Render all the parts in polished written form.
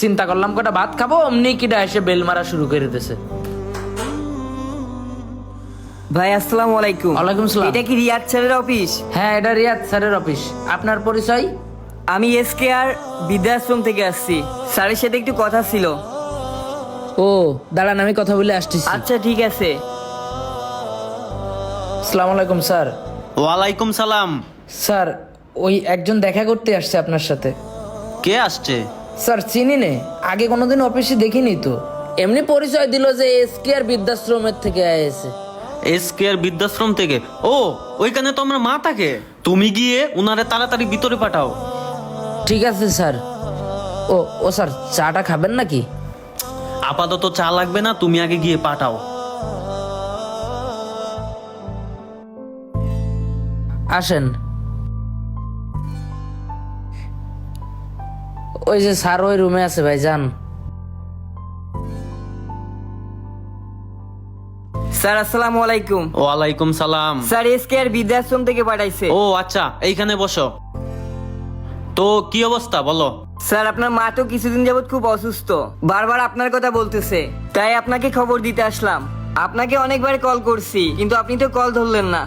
চিন্তা করলাম কটা ভাত খাবো, অমনি কিটা এসে বেল মারা শুরু করে দিতেছে। ভাই আসসালামু আলাইকুম। ওয়ালাইকুম সালাম। এটা কি রিয়াদ স্যারের অফিস? হ্যাঁ, এটা রিয়াদ স্যারের অফিস। আপনার পরিচয়? আমি SKR বৃদ্ধাশ্রম থেকে আসছি, স্যারের সাথে একটু কথা ছিল। ও দাঁড়ান, আমি কথা বলে আসতেছি। আচ্ছা ঠিক আছে। আসসালামু আলাইকুম স্যার। ওয়ালাইকুম সালাম। স্যার, ওই একজন দেখা করতে আসছে আপনার সাথে। কে আসছে? স্যার চিনি নে, আগে কোনোদিন অফিসে দেখিনি তো। এমনি পরিচয় দিল যে SKR বৃদ্ধাশ্রমের থেকে এসে। SKR বৃদ্ধাশ্রম থেকে? ও, ওইখানে তো আমার মা থাকে। তুমি গিয়ে উনারে তাড়াতাড়ি ভিতরে পাঠাও। ঠিক আছে স্যার। ও ও স্যার, চাটা খাবেন নাকি? আপাতত চা লাগবে না, তুমি আগে গিয়ে পাঠাও। আসেন। ওই যে স্যার ওই রুমে আছে, ভাই যান। স্যার আসসালামু আলাইকুম। ওয়ালাইকুম সালাম। স্যার SKR বৃদ্ধাশ্রম থেকে পাঠাইছে। ও আচ্ছা, এইখানে বসো। তো কি অবস্থা বলো? স্যার আপনার মা তো কিছুদিন যাবত খুব অসুস্থ, বারবার আপনার কথা বলতেছে, তাই আপনাকে খবর দিতে আসলাম। আপনাকে অনেকবার কল করছি কিন্তু আপনি তো কল ধরলেন না।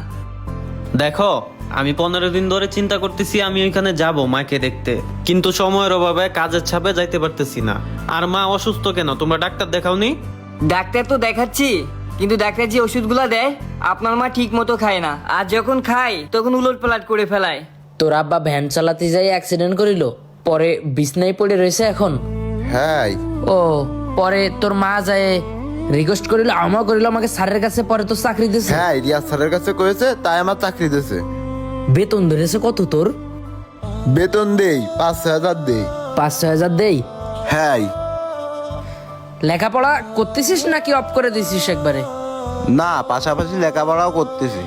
দেখো, আমি 15 দিন ধরে চিন্তা করতেছি আমি ওইখানে যাব মাকে দেখতে, কিন্তু সময়ের অভাবে কাজের চাপে যাইতে পারতেছি না। আর মা অসুস্থ কেন? তোমরা ডাক্তার দেখাওনি? ডাক্তার তো দেখাচ্ছি, কিন্তু ডাক্তার যে ওষুধগুলা দেয় আপনার মা ঠিক মতো খায় না, আর যখন খায় তখন উলট পালট করে ফেলায়। তোর আব্বা ভ্যান চালাতে যাই অ্যাক্সিডেন্ট করিল, পরে বিছনায় পড়ে রয়েছে এখন। হ্যাঁ ও পরে তোর মা যায় রিকোয়েস্ট করিল, আমা করিল আমাকে স্যারের কাছে, পরে তো চাকরি দিছে। হ্যাঁ রিয়াজ স্যারের কাছে করেছে, তাই আমার চাকরি দিয়েছে। বেতন ধরেছে কত তোর? বেতন দেই 5-6 হাজার দেই। 5-6 হাজার দেই? হ্যাঁ। লেখাপড়া করতেছিস নাকি অফ করে দিছিস একবারে? না, পাশাপাশি লেখাপড়াও করতেছি।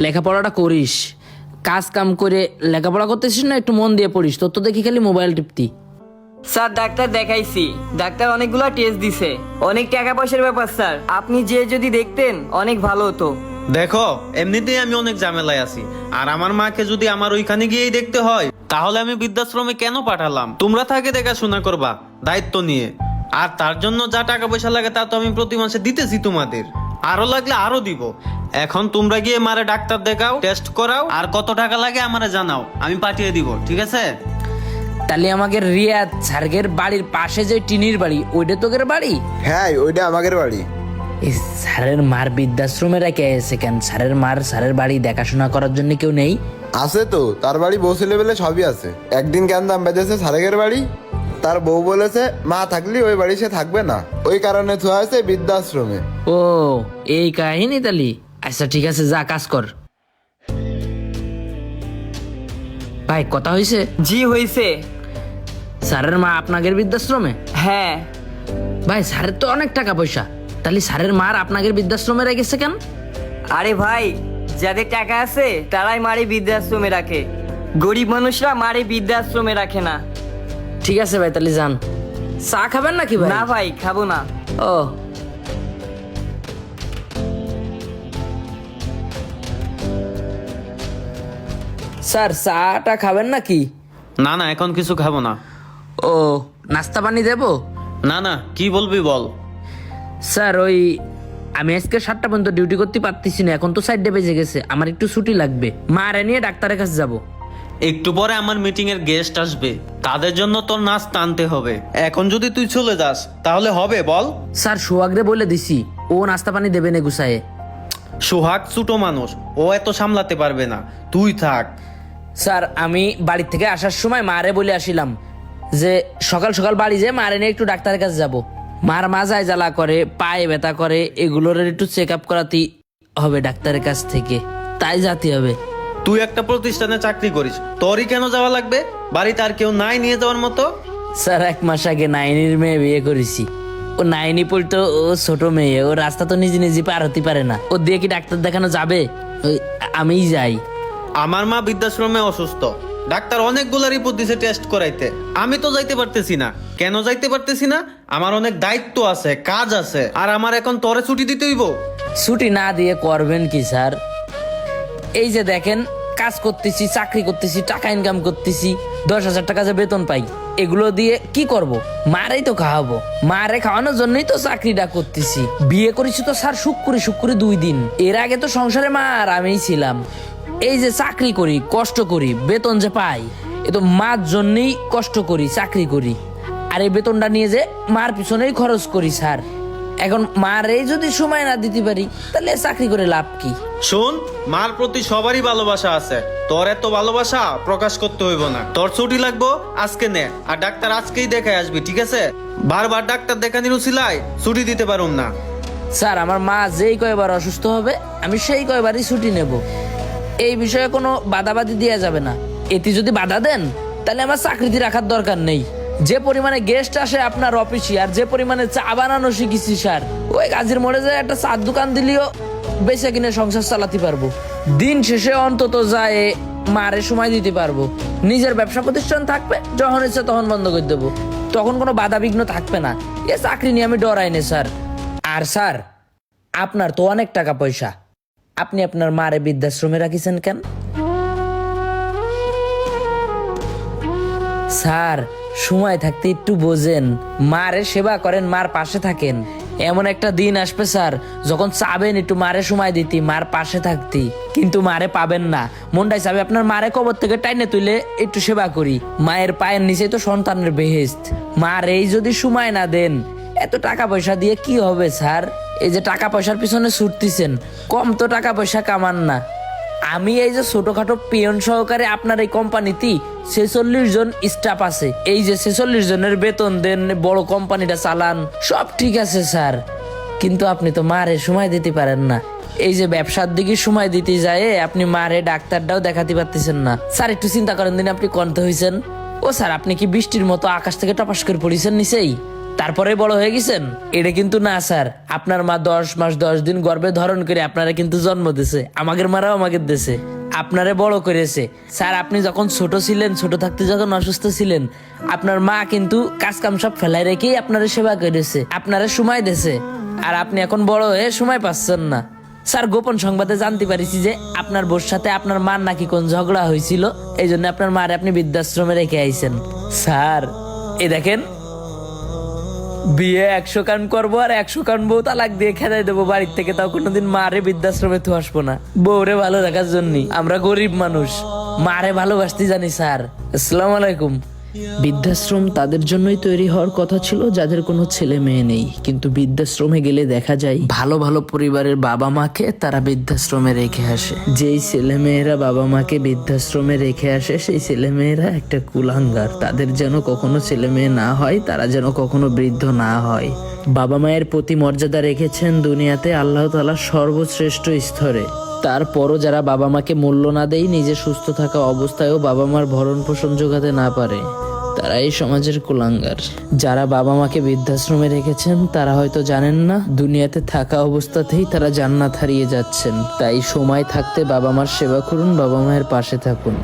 লেখাপড়াটা করিস, কাজ কাম করে লেখাপড়া করতেছিস না একটু মন দিয়ে পড়িস? তোর তো দেখি খালি মোবাইল টিপতি। স্যার ডাক্তার দেখাইছি, ডাক্তার অনেকগুলো টেস্ট দিছে, অনেক টাকা পয়সার ব্যাপার স্যার, আপনি যে যদি দেখতেন অনেক ভালো হতো। দেখো, এমনিতেই আমি অনেক ঝামেলায় আছি, আর আমার মাকে যদি আমার ওইখানে গিয়েই দেখতে হয় তাহলে আমি বৃদ্ধাশ্রমে কেন পাঠালাম? তোমরা থাকে দেখাশোনা করবা দায়িত্ব নিয়ে, আর তার জন্য যা টাকা পয়সা লাগে তা তো আমি প্রতি মাসে দিতেছি তোমাদের, আরো লাগলে আরো দিব। এখন তোমরা গিয়ে মারে ডাক্তার দেখাও, টেস্ট করাও, আর কত টাকা লাগে আমারে জানাও, আমি পাঠিয়ে দিব, ঠিক আছে? তাহলে আমাকে রিয়াদ স্যারের বাড়ির পাশে যে টিনির বাড়ি, ওইটা তোদের বাড়ি? হ্যাঁ, ওইটা আমাদের বাড়ি। এই স্যারের মার বৃদ্ধাশ্রমে রেখে এসে কেন? স্যারের বাড়ি দেখাশোনা করার জন্য কেউ নেই? আছে তো, তার বাড়ি বউ ছেলে বেলে সবই আছে। একদিন কেন দাম বেঁধেছে স্যারের বাড়ি, তার বউ বলেছে মা থাকলে ওই বাড়ি সে থাকবে না, ওই কারণে থোয়া আছে বৃদ্ধাশ্রমে। ও এই কাহিনী তালি। আচ্ছা ঠিক আছে, যা কাজ কর। ভাই কথা হয়েছে? জি হয়েছে। স্যারের মা আপনাদের বৃদ্ধাশ্রমে? হ্যাঁ। ভাই স্যারের তো অনেক টাকা পয়সা, তাহলে স্যারের মার আপনাদের বৃদ্ধাশ্রমে রেখেছে কেন? আরে ভাই, যাদের টাকা আছে তারাই মারে বৃদ্ধাশ্রমে রাখে, গরিব মানুষরা মারে বৃদ্ধাশ্রমে রাখে না। ঠিক আছে ভাই, তাহলে যান। চা খাবেন নাকি ভাই? না ভাই, খাবো না। ও স্যার, চাটা খাবেন নাকি? না না, এখন কিছু খাবো না। ও নাস্তা পানি দেবো? না না, কি বলবি বল। স্যার ওই আমি আজকে 7টা পর্যন্ত ডিউটি করতে পারতেছি না, এখন তো 4টে বেজে গেছে, আমার একটু ছুটি লাগবে, মারে নিয়ে ডাক্তারের কাছে যাব। একটু পরে আমার মিটিং এর গেস্ট আসবে, তাদের জন্য তোর নাস্তা আনতে হবে। এখন যদি তুই চলে যাস তাহলে হবে বল? স্যার সোহাগরে বলে দিছি, ও নাস্তা পানি দেবে না গুছায়ে। সোহাগ ছোট মানুষ, ও এত সামলাতে পারবে না, তুই থাক। স্যার আমি বাড়ি থেকে আসার সময় মারে বলে আসিলাম যে সকাল সকাল বাড়ি যেয়ে মারে নিয়ে একটু ডাক্তারের কাছে যাব। মার মাজায় জ্বালা করে, পায়ে ব্যথা করে, এগুলোর একটু চেক আপ করাতে হবে ডাক্তারের কাছ থেকে, তাই যেতে হবে। তুই একটা প্রতিষ্ঠানে চাকরি করিস, তোরই কেন যাওয়া লাগবে? বাড়িতে আর কেউ নাই নিয়ে যাওয়ার মতো? স্যার 1 মাস আগে নাইনির মেয়ে বিয়ে করেছি, ও নাইনি পড়তো, ও ছোট মেয়ে, ও রাস্তা তো নিজে নিজে পার হতে পারে না, ও দিয়ে কি ডাক্তার দেখানো যাবে? ওই আমিই যাই। আমার মা বৃদ্ধাশ্রমে অসুস্থ, ডাক্তার অনেকগুলা রিপোর্ট দিছে টেস্ট করাইতে, আমি তো যাইতে পারতেছি না। কেন যাইতে পারতেছি না? আমার অনেক দায়িত্ব আছে, কাজ আছে, আর আমার এখন তোরে ছুটি দিতে হইব। ছুটি না দিয়ে করবেন কি স্যার? এই যে দেখেন, কাজ করতেছি, চাকরি করতেছি, টাকা ইনকাম করতেছি, 10,000 টাকা যে বেতন পাই, এগুলো দিয়ে কি করব? মারেই তো খাওয়াবো, মারে খাওয়ানোর জন্যই তো চাকরিটা করতেছি। বিয়ে করেছি তো স্যার শুক্রি 2 দিন। এর আগে তো সংসারে মা আর আমিই ছিলাম। এই যে চাকরি করি, কষ্ট করি, বেতন যে পাই, এ তো মার জন্যই কষ্ট করি, চাকরি করি। আর এই বেতনটা নিয়ে যে মার পিছনেই খরচ করি স্যার। এখন মারে যদি সময় না দিতে পারি তাহলে চাকরি করে লাভ কি? শোন, মার প্রতি সবারই ভালোবাসা আছে, তোর এত ভালোবাসা প্রকাশ করতে হইব না। তোর ছুটি লাগবো আজকে নে, আর ডাক্তার আজকেই দেখাই আসবি, ঠিক আছে? বারবার ডাক্তার দেখানির উছিলায় ছুটি দিতে পারুম না। স্যার আমার মা যেই কয়বার অসুস্থ হবে আমি সেই কয়বারই ছুটি নেব। এই বিষয়ে কোনো বাধাবাধি দেওয়া যাবে না। এতে যদি বাধা দেন তাহলে আমার চাকরিতে রাখার দরকার নেই। যে পরিমাণে গেস্ট আসে আপনার অফিসে, আর যে পরিমাণে চা বানানো শিখেছি স্যার, ওই গাজীর মোড়ে যায় একটা চার দোকান দিলেও বেচে কিনে সংসার চালাতে পারবো। দিন শেষে অন্তত যায় মারে সময় দিতে পারবো। নিজের ব্যবসা প্রতিষ্ঠান থাকবে, যখন ইচ্ছে তখন বন্ধ করে দেবো, তখন কোনো বাধা বিঘ্ন থাকবে না। এ চাকরি নিয়ে আমি ডরাই না স্যার। আর স্যার আপনার তো অনেক টাকা পয়সা, আপনি আপনার মারে বৃদ্ধাশ্রমে রাখিছেন কেন? স্যার সময় থাকতে একটু বোঝেন, মারে সেবা করেন, মার পাশে থাকেন। এমন একটা দিন আসবে স্যার যখন চাবেন একটু মারে সময় দিতি, মার পাশে থাকতি, কিন্তু মারে পাবেন না। মনটাই চাবে আপনার মারে কবর থেকে টাইনে তুলে একটু সেবা করি। মায়ের পায়ের নিচে তো সন্তানের বেহেশত। মার এই যদি সময় না দেন, এত টাকা পয়সা দিয়ে কি হবে স্যার? এই যে টাকা পয়সার পিছনে ছুটতেছেন, কম তো টাকা পয়সা কামান না। আমি এই যে ছোটখাটো পিয়ন সহকারে আপনার এই কোম্পানিতে 46 জন স্টাফ আছে। এই যে 46 জনের বেতন দেন, বড় কোম্পানিটা চালান, সব ঠিক আছে স্যার, কিন্তু আপনি তো মারে সময় দিতে পারেন না। এই যে ব্যবসার দিকে সময় দিতে যায় আপনি মারে ডাক্তারটাও দেখাতে পারতেছেন না। স্যার একটু চিন্তা করেন দিন, আপনি কন্ত হয়েছেন। ও স্যার আপনি কি বৃষ্টির মতো আকাশ থেকে টপাস করে পড়েছেন নিচেই তারপরে বড় হয়ে গেছেন? এটা কিন্তু না স্যার, আপনার মা 10 মাস 10 দিন গর্ভে ধারণ করে আপনারা কিন্তু জন্ম দিয়েছে, আমাদের মারাও আমাকে দিয়েছে, আপনারে বড় করেছে। স্যার আপনি যখন ছোট ছিলেন, ছোট থাকতে যখন অসুস্থ ছিলেন, আপনার মা কিন্তু কাজ কাম সব ফেলাই রেখেই আপনারা সেবা করেছে, আপনারা সময় দিয়েছে। আর আপনি এখন বড় হয়ে সময় পাচ্ছেন না। স্যার গোপন সংবাদে জানতে পারিছি যে আপনার বোর সাথে আপনার মার নাকি কোন ঝগড়া হয়েছিল, এই জন্য আপনার মারে আপনি বৃদ্ধাশ্রমে রেখে আইছেন। স্যার এই দেখেন, বিয়ে 100 কান করবো আর 100 কান বউ তালাক দিয়ে খেদাই দেবো বাড়ির থেকে, তাও কোনোদিন মারে বৃদ্ধাশ্রমে তো আসবো না। বউরে ভালো রাখার জন্য, আমরা গরিব মানুষ, মারে ভালোবাসতে জানি স্যার। আসসালামু আলাইকুম। বৃদ্ধাশ্রম তাদের জন্যই তৈরি হওয়ার কথা ছিল যাদের কোনো ছেলে মেয়ে নেই, কিন্তু বৃদ্ধাশ্রমে গেলে দেখা যায় ভালো ভালো পরিবারের বাবা মাকে তারা বৃদ্ধাশ্রমে রেখে আসে। যেই ছেলে মেয়েরা বাবা মাকে বৃদ্ধাশ্রমে রেখে আসে সেই ছেলে মেয়েরা একটা কুলাঙ্গার। তাদের যেন কখনো ছেলে মেয়ে না হয়, তারা যেন কখনো বৃদ্ধ না হয়। বাবা মায়ের প্রতি মর্যাদা রেখেছেন দুনিয়াতে আল্লাহ তাআলা সর্বশ্রেষ্ঠ স্তরে। তারপরও যারা বাবা মাকে মূল্য না দেয়, নিজে সুস্থ থাকা অবস্থায়ও বাবা মার ভরণ পোষণ যোগাতে না পারে, তারা এই সমাজের কুলাঙ্গার। যারা বাবা মাকে বৃদ্ধাশ্রমে রেখেছেন তারা হয়তো জানেন না দুনিয়াতে থাকা অবস্থাতেই তারা জান্নাত হারিয়ে যাচ্ছেন। তাই সময় থাকতে বাবা মার সেবা করুন, বাবা মায়ের পাশে থাকুন।